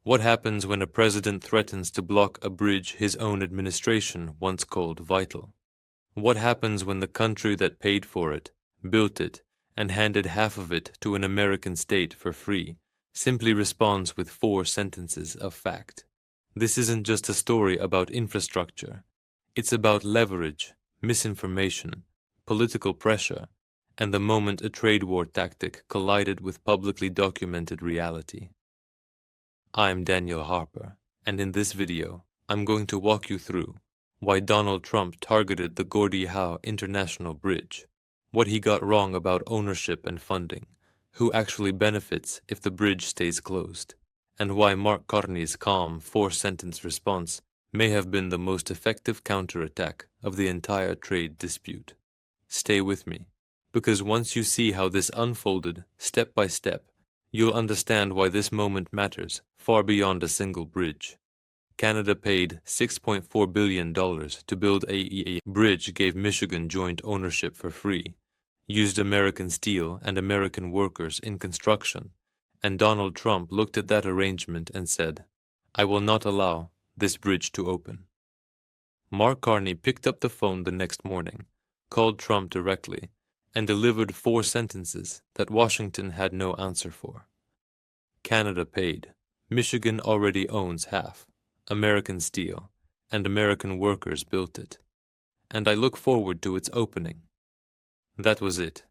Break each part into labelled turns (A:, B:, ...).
A: What happens when a president threatens to block a bridge his own administration once called vital? What happens when the country that paid for it, built it, and handed half of it to an American state for free, simply responds with 4 sentences of fact? This isn't just a story about infrastructure. It's about leverage, misinformation, political pressure, and the moment a trade war tactic collided with publicly documented reality. I'm Daniel Harper, and in this video, I'm going to walk you through why Donald Trump targeted the Gordie Howe International Bridge, what he got wrong about ownership and funding, who actually benefits if the bridge stays closed, and why Mark Carney's calm 4 sentence response may have been the most effective counterattack of the entire trade dispute. Stay with me, because once you see how this unfolded step by step, you'll understand why this moment matters far beyond a single bridge. Canada paid $6.4 billion to build a bridge, gave Michigan joint ownership for free, used American steel and American workers in construction, and Donald Trump looked at that arrangement and said, "I will not allow this bridge to open." Mark Carney picked up the phone the next morning, called Trump directly, and delivered 4 sentences that Washington had no answer for. Canada paid. Michigan already owns half. American steel and American workers built it, and I look forward to its opening. That was it.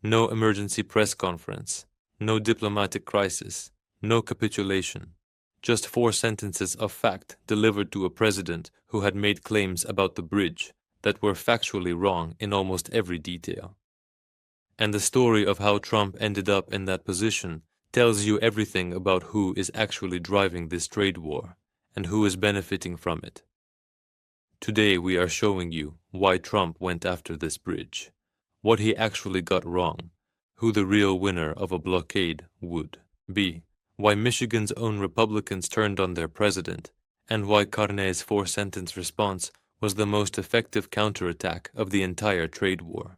A: No emergency press conference, no diplomatic crisis, no capitulation. Just 4 sentences of fact delivered to a president who had made claims about the bridge that were factually wrong in almost every detail. And the story of how Trump ended up in that position tells you everything about who is actually driving this trade war and who is benefiting from it. Today we are showing you why Trump went after this bridge, what he actually got wrong, who the real winner of a blockade would be, why Michigan's own Republicans turned on their president, and why Carney's 4 sentence response was the most effective counterattack of the entire trade war.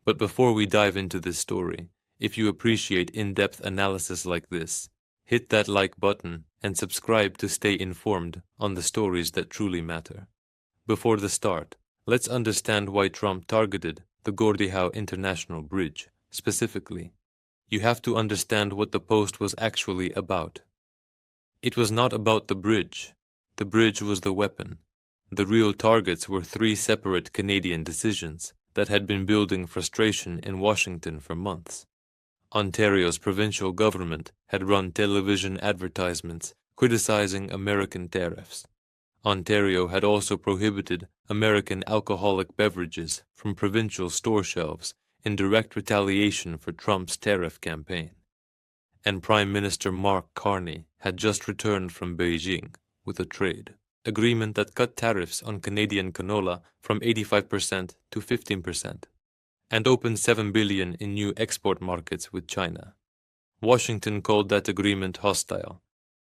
A: But before we dive into this story, if you appreciate in-depth analysis like this, hit that like button and subscribe to stay informed on the stories that truly matter. Before the start, let's understand why Trump targeted the Gordie Howe International Bridge specifically. You have to understand what the post was actually about. It was not about the bridge. The bridge was the weapon. The real targets were 3 separate Canadian decisions that had been building frustration in Washington for months. Ontario's provincial government had run television advertisements criticizing American tariffs. Ontario had also prohibited American alcoholic beverages from provincial store shelves in direct retaliation for Trump's tariff campaign. And Prime Minister Mark Carney had just returned from Beijing with a trade agreement that cut tariffs on Canadian canola from 85% to 15%. And opened $7 billion in new export markets with China. Washington called that agreement hostile.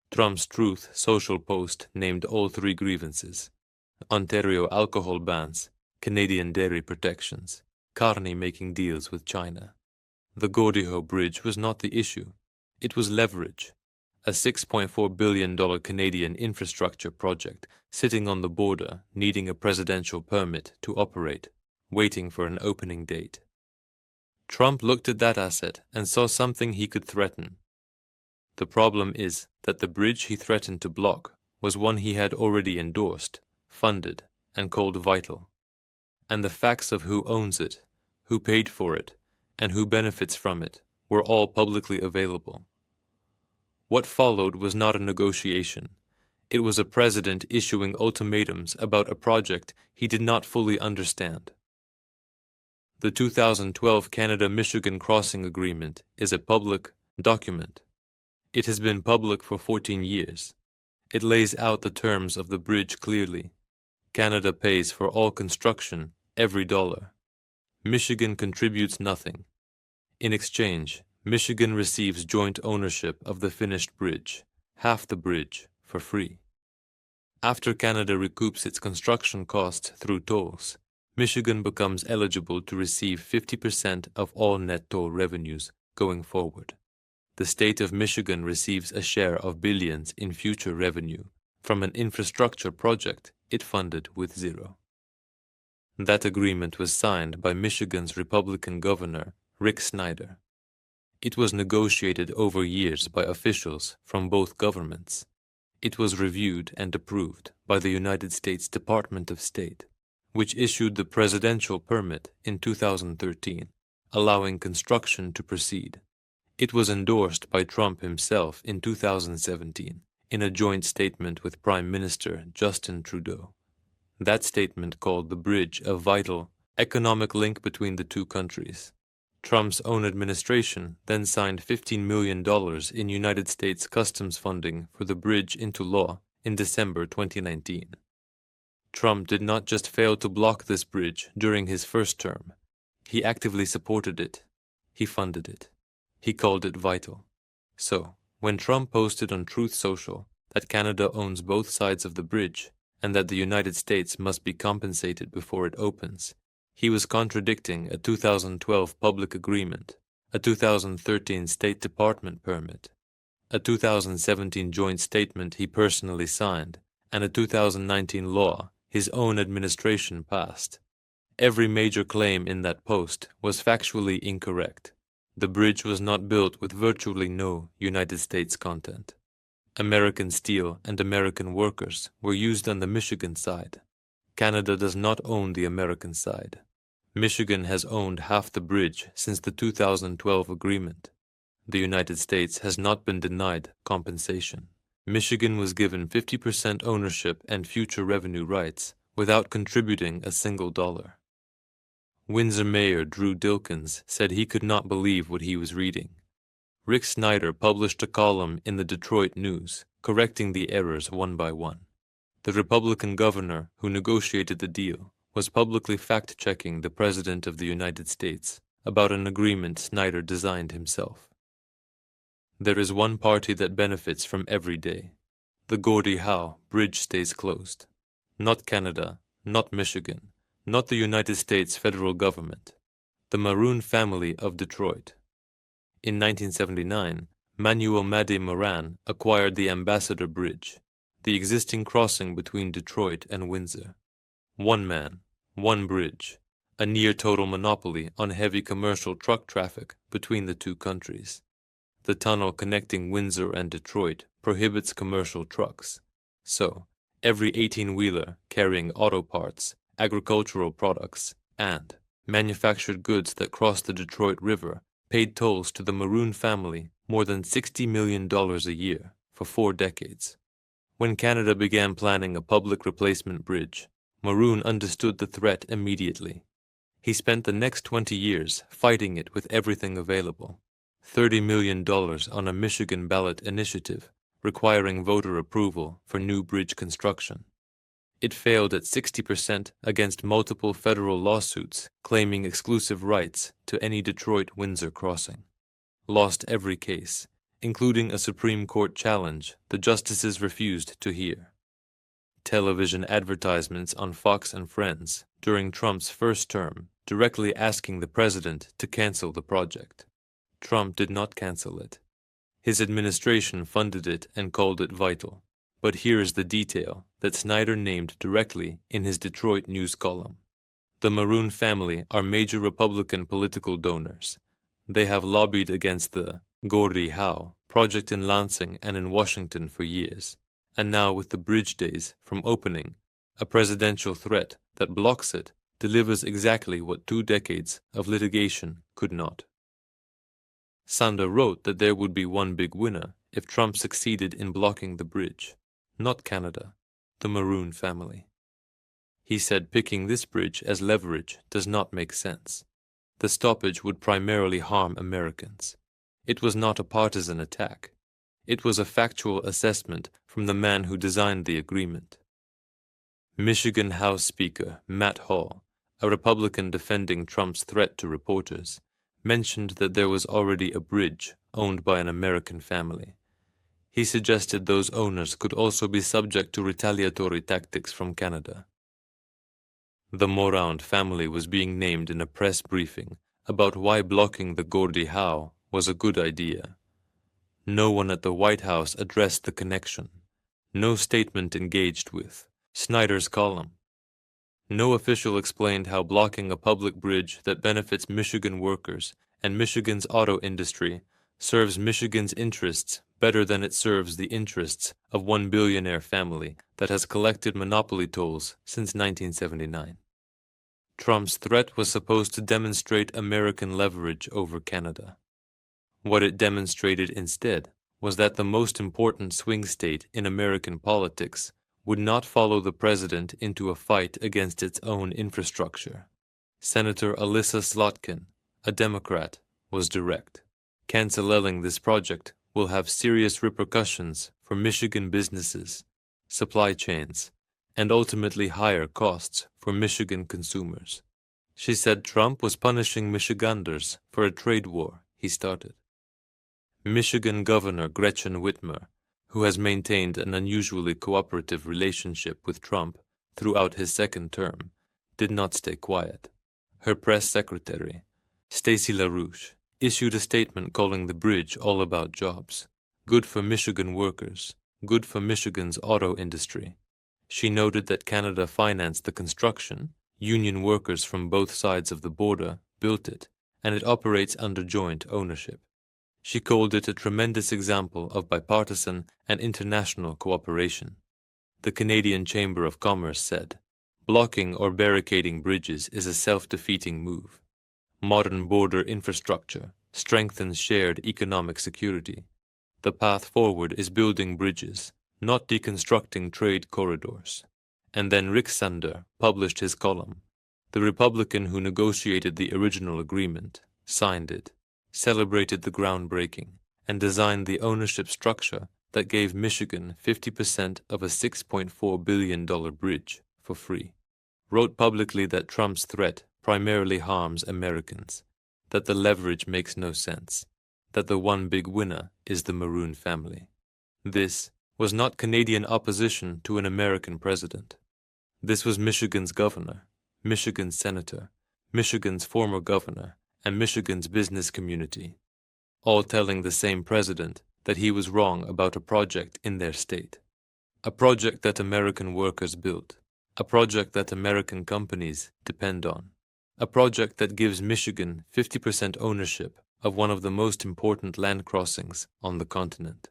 A: Trump's Truth Social post named all 3 grievances: Ontario alcohol bans, Canadian dairy protections, Carney making deals with China. The Gordie Howe Bridge was not the issue. It was leverage, a $6.4 billion Canadian infrastructure project sitting on the border needing a presidential permit to operate, waiting for an opening date. Trump looked at that asset and saw something he could threaten. The problem is that the bridge he threatened to block was one he had already endorsed, funded, and called vital. And the facts of who owns it, who paid for it, and who benefits from it were all publicly available. What followed was not a negotiation. It was a president issuing ultimatums about a project he did not fully understand. The 2012 Canada-Michigan Crossing Agreement is a public document. It has been public for 14 years. It lays out the terms of the bridge clearly. Canada pays for all construction, every dollar. Michigan contributes nothing. In exchange, Michigan receives joint ownership of the finished bridge, half the bridge, for free. After Canada recoups its construction costs through tolls, Michigan becomes eligible to receive 50% of all net toll revenues going forward. the state of Michigan receives a share of billions in future revenue from an infrastructure project it funded with zero. That agreement was signed by Michigan's Republican governor, Rick Snyder. It was negotiated over years by officials from both governments. It was reviewed and approved by the United States Department of State, which issued the presidential permit in 2013, allowing construction to proceed. It was endorsed by Trump himself in 2017 in a joint statement with Prime Minister Justin Trudeau. That statement called the bridge a vital economic link between the two countries. Trump's own administration then signed $15 million in United States customs funding for the bridge into law in December 2019. Trump did not just fail to block this bridge during his first term. He actively supported it. He funded it. He called it vital. So, when Trump posted on Truth Social that Canada owns both sides of the bridge and that the United States must be compensated before it opens, he was contradicting a 2012 public agreement, a 2013 State Department permit, a 2017 joint statement he personally signed, and a 2019 law his own administration passed. Every major claim in that post was factually incorrect. The bridge was not built with virtually no United States content. American steel and American workers were used on the Michigan side. Canada does not own the American side. Michigan has owned half the bridge since the 2012 agreement. The United States has not been denied compensation. Michigan was given 50% ownership and future revenue rights without contributing a single dollar. Windsor Mayor Drew Dilkins said he could not believe what he was reading. Rick Snyder published a column in the Detroit News, correcting the errors one by one. The Republican governor who negotiated the deal was publicly fact-checking the President of the United States about an agreement Snyder designed himself. There is one party that benefits from every day. The Gordie Howe Bridge stays closed. Not Canada, not Michigan, not the United States federal government. The Maroon family of Detroit. In 1979, Manuel Made Moran acquired the Ambassador Bridge, the existing crossing between Detroit and Windsor. One man, one bridge, a near-total monopoly on heavy commercial truck traffic between the two countries. The tunnel connecting Windsor and Detroit prohibits commercial trucks, so every 18-wheeler carrying auto parts, agricultural products, and manufactured goods that cross the Detroit River paid tolls to the Maroon family more than $60 million a year for 4 decades. When Canada began planning a public replacement bridge, Maroon understood the threat immediately. He spent the next 20 years fighting it with everything available. $30 million on a Michigan ballot initiative requiring voter approval for new bridge construction. It failed at 60% against multiple federal lawsuits claiming exclusive rights to any Detroit-Windsor crossing. Lost every case, including a Supreme Court challenge the justices refused to hear. Television advertisements on Fox and Friends during Trump's first term directly asking the president to cancel the project. Trump did not cancel it. His administration funded it and called it vital. But here is the detail that Snyder named directly in his Detroit News column. The Maroon family are major Republican political donors. They have lobbied against the Gordie Howe project in Lansing and in Washington for years, and now with the bridge days from opening, a presidential threat that blocks it delivers exactly what 2 decades of litigation could not. Sander wrote that there would be one big winner if Trump succeeded in blocking the bridge. Not Canada, the Maroon family. He said picking this bridge as leverage does not make sense. The stoppage would primarily harm Americans. It was not a partisan attack. It was a factual assessment from the man who designed the agreement. Michigan House Speaker Matt Hall, a Republican defending Trump's threat to reporters, mentioned that there was already a bridge owned by an American family. He suggested those owners could also be subject to retaliatory tactics from Canada. The Morand family was being named in a press briefing about why blocking the Gordie Howe was a good idea. No one at the White House addressed the connection. No statement engaged with Snyder's column. No official explained how blocking a public bridge that benefits Michigan workers and Michigan's auto industry serves Michigan's interests better than it serves the interests of one billionaire family that has collected monopoly tolls since 1979. Trump's threat was supposed to demonstrate American leverage over Canada. What it demonstrated instead was that the most important swing state in American politics would not follow the president into a fight against its own infrastructure. Senator Alyssa Slotkin, a Democrat, was direct. Canceling this project will have serious repercussions for Michigan businesses, supply chains, and ultimately higher costs for Michigan consumers. She said Trump was punishing Michiganders for a trade war he started. Michigan Governor Gretchen Whitmer, who has maintained an unusually cooperative relationship with Trump throughout his second term, did not stay quiet. Her press secretary, Stacey LaRouche, issued a statement calling the bridge all about jobs, good for Michigan workers, good for Michigan's auto industry. She noted that Canada financed the construction, union workers from both sides of the border built it, and it operates under joint ownership. She called it a tremendous example of bipartisan and international cooperation. The Canadian Chamber of Commerce said, blocking or barricading bridges is a self-defeating move. Modern border infrastructure strengthens shared economic security. The path forward is building bridges, not deconstructing trade corridors. And then Rick Sander published his column. The Republican who negotiated the original agreement, signed it, celebrated the groundbreaking, and designed the ownership structure that gave Michigan 50% of a $6.4 billion bridge for free. Wrote publicly that Trump's threat primarily harms Americans, that the leverage makes no sense, that the one big winner is the Maroon family. This was not Canadian opposition to an American president. This was Michigan's governor, Michigan's senator, Michigan's former governor, and Michigan's business community, all telling the same president that he was wrong about a project in their state, a project that American workers built, a project that American companies depend on, a project that gives Michigan 50% ownership of one of the most important land crossings on the continent.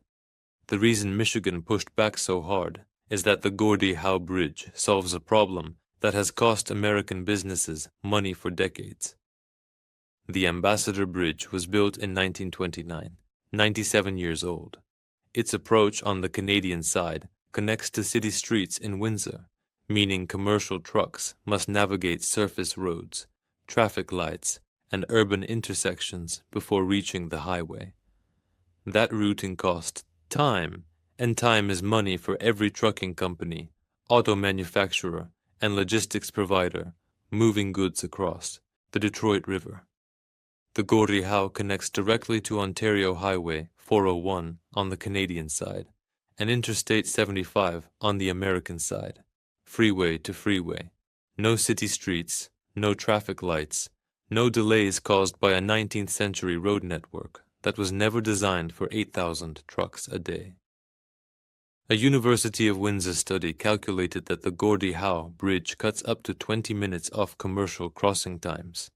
A: The reason Michigan pushed back so hard is that the Gordie Howe Bridge solves a problem that has cost American businesses money for decades. The Ambassador Bridge was built in 1929, 97 years old. Its approach on the Canadian side connects to city streets in Windsor, meaning commercial trucks must navigate surface roads, traffic lights, and urban intersections before reaching the highway. That routing cost time, and time is money for every trucking company, auto manufacturer, and logistics provider moving goods across the Detroit River. The Gordie Howe connects directly to Ontario Highway 401 on the Canadian side, and Interstate 75 on the American side, freeway to freeway. No city streets, no traffic lights, no delays caused by a 19th century road network that was never designed for 8,000 trucks a day. A University of Windsor study calculated that the Gordie Howe Bridge cuts up to 20 minutes off commercial crossing times.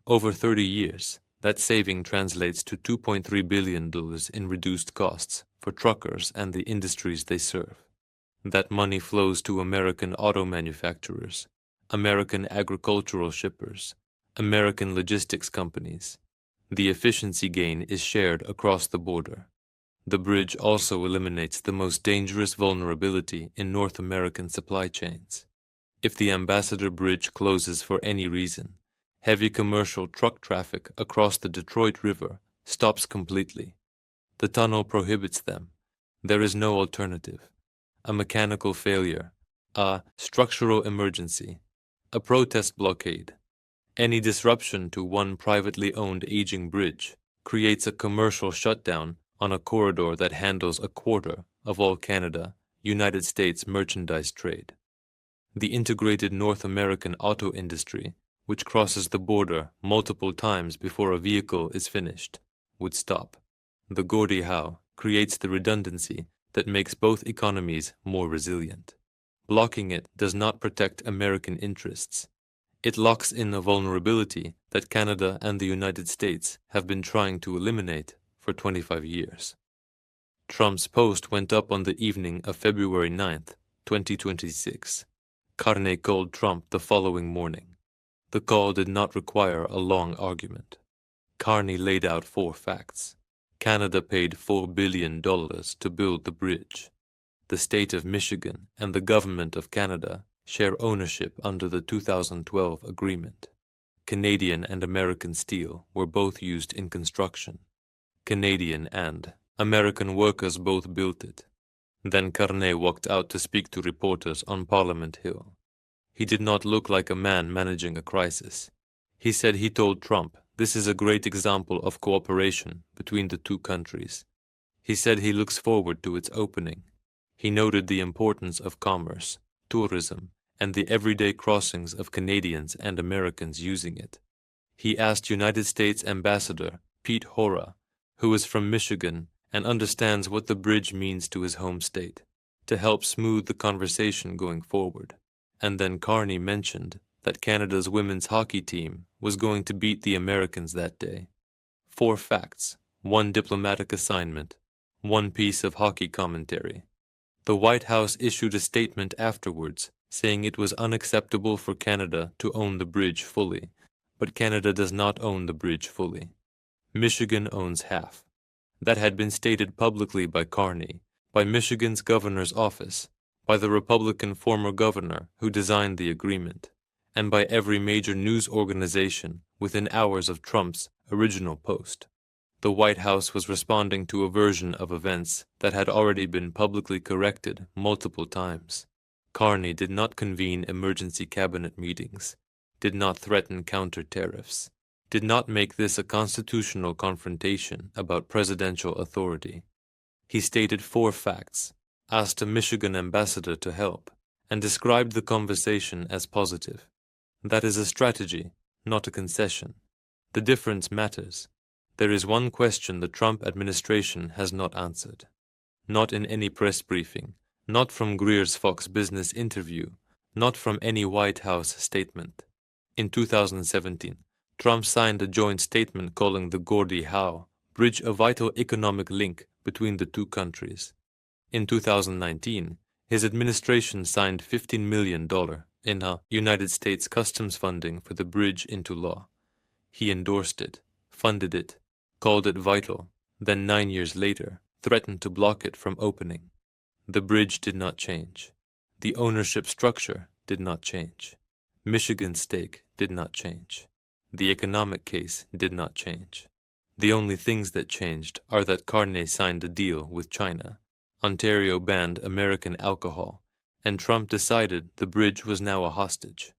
A: Over 30 years, that saving translates to $2.3 billion in reduced costs for truckers and the industries they serve. That money flows to American auto manufacturers, American agricultural shippers, American logistics companies. The efficiency gain is shared across the border. The bridge also eliminates the most dangerous vulnerability in North American supply chains. If the Ambassador Bridge closes for any reason, heavy commercial truck traffic across the Detroit River stops completely. The tunnel prohibits them. There is no alternative. A mechanical failure, a structural emergency, a protest blockade. Any disruption to one privately owned aging bridge creates a commercial shutdown on a corridor that handles a quarter of all Canada, United States merchandise trade. The integrated North American auto industry, which crosses the border multiple times before a vehicle is finished, would stop. The Gordie Howe creates the redundancy that makes both economies more resilient. Blocking it does not protect American interests. It locks in a vulnerability that Canada and the United States have been trying to eliminate for 25 years. Trump's post went up on the evening of February 9th, 2026. Carney called Trump the following morning. The call did not require a long argument. Carney laid out 4 facts. Canada paid $4 billion to build the bridge. The state of Michigan and the government of Canada share ownership under the 2012 agreement. Canadian and American steel were both used in construction. Canadian and American workers both built it. Then Carney walked out to speak to reporters on Parliament Hill. He did not look like a man managing a crisis. He said he told Trump this is a great example of cooperation between the two countries. He said he looks forward to its opening. He noted the importance of commerce, tourism, and the everyday crossings of Canadians and Americans using it. He asked United States Ambassador Pete Hora, who is from Michigan and understands what the bridge means to his home state, to help smooth the conversation going forward. And then Carney mentioned that Canada's women's hockey team was going to beat the Americans that day. 4 facts, 1 diplomatic assignment, 1 piece of hockey commentary. The White House issued a statement afterwards saying it was unacceptable for Canada to own the bridge fully, but Canada does not own the bridge fully. Michigan owns half. That had been stated publicly by Carney, by Michigan's governor's office, by the Republican former governor who designed the agreement, and by every major news organization within hours of Trump's original post. The White House was responding to a version of events that had already been publicly corrected multiple times. Carney did not convene emergency cabinet meetings, did not threaten counter-tariffs, did not make this a constitutional confrontation about presidential authority. He stated 4 facts, asked a Michigan ambassador to help, and described the conversation as positive. That is a strategy, not a concession. The difference matters. There is one question the Trump administration has not answered. Not in any press briefing, not from Greer's Fox Business interview, not from any White House statement. In 2017, Trump signed a joint statement calling the Gordie Howe Bridge a vital economic link between the two countries. In 2019, his administration signed $15 million in a United States customs funding for the bridge into law. He endorsed it, funded it, called it vital, then 9 years later, threatened to block it from opening. The bridge did not change. The ownership structure did not change. Michigan's stake did not change. The economic case did not change. The only things that changed are that Carney signed a deal with China, Ontario banned American alcohol, and Trump decided the bridge was now a hostage.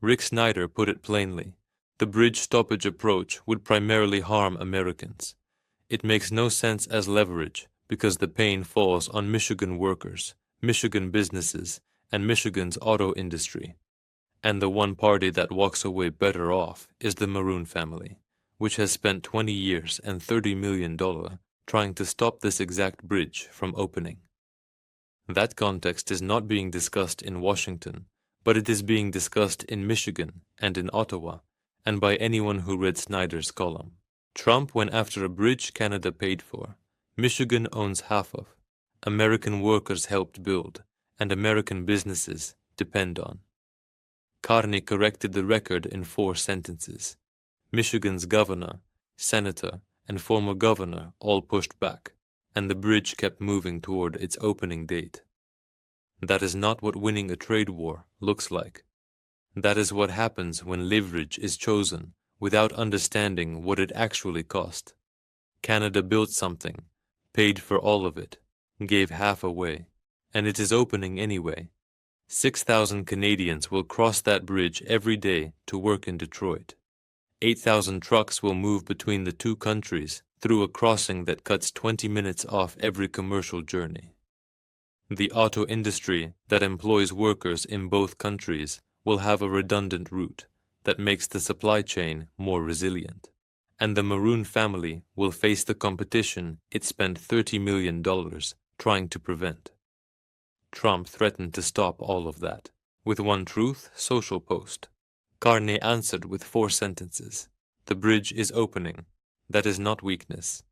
A: Rick Snyder put it plainly. The bridge stoppage approach would primarily harm Americans. It makes no sense as leverage because the pain falls on Michigan workers, Michigan businesses, and Michigan's auto industry. And the one party that walks away better off is the Maroon family, which has spent 20 years and $30 million trying to stop this exact bridge from opening. That context is not being discussed in Washington, but it is being discussed in Michigan and in Ottawa, and by anyone who read Snyder's column. Trump went after a bridge Canada paid for, Michigan owns half of, American workers helped build, and American businesses depend on. Carney corrected the record in 4 sentences. Michigan's governor, senator, and former governor all pushed back, and the bridge kept moving toward its opening date. That is not what winning a trade war looks like. That is what happens when leverage is chosen without understanding what it actually cost. Canada built something, paid for all of it, gave half away, and it is opening anyway. 6,000 Canadians will cross that bridge every day to work in Detroit. 8,000 trucks will move between the two countries through a crossing that cuts 20 minutes off every commercial journey. The auto industry that employs workers in both countries will have a redundant route that makes the supply chain more resilient. and the Maroon family will face the competition it spent $30 million trying to prevent. Trump threatened to stop all of that with one Truth Social post. Carney answered with 4 sentences. The bridge is opening. That is not weakness.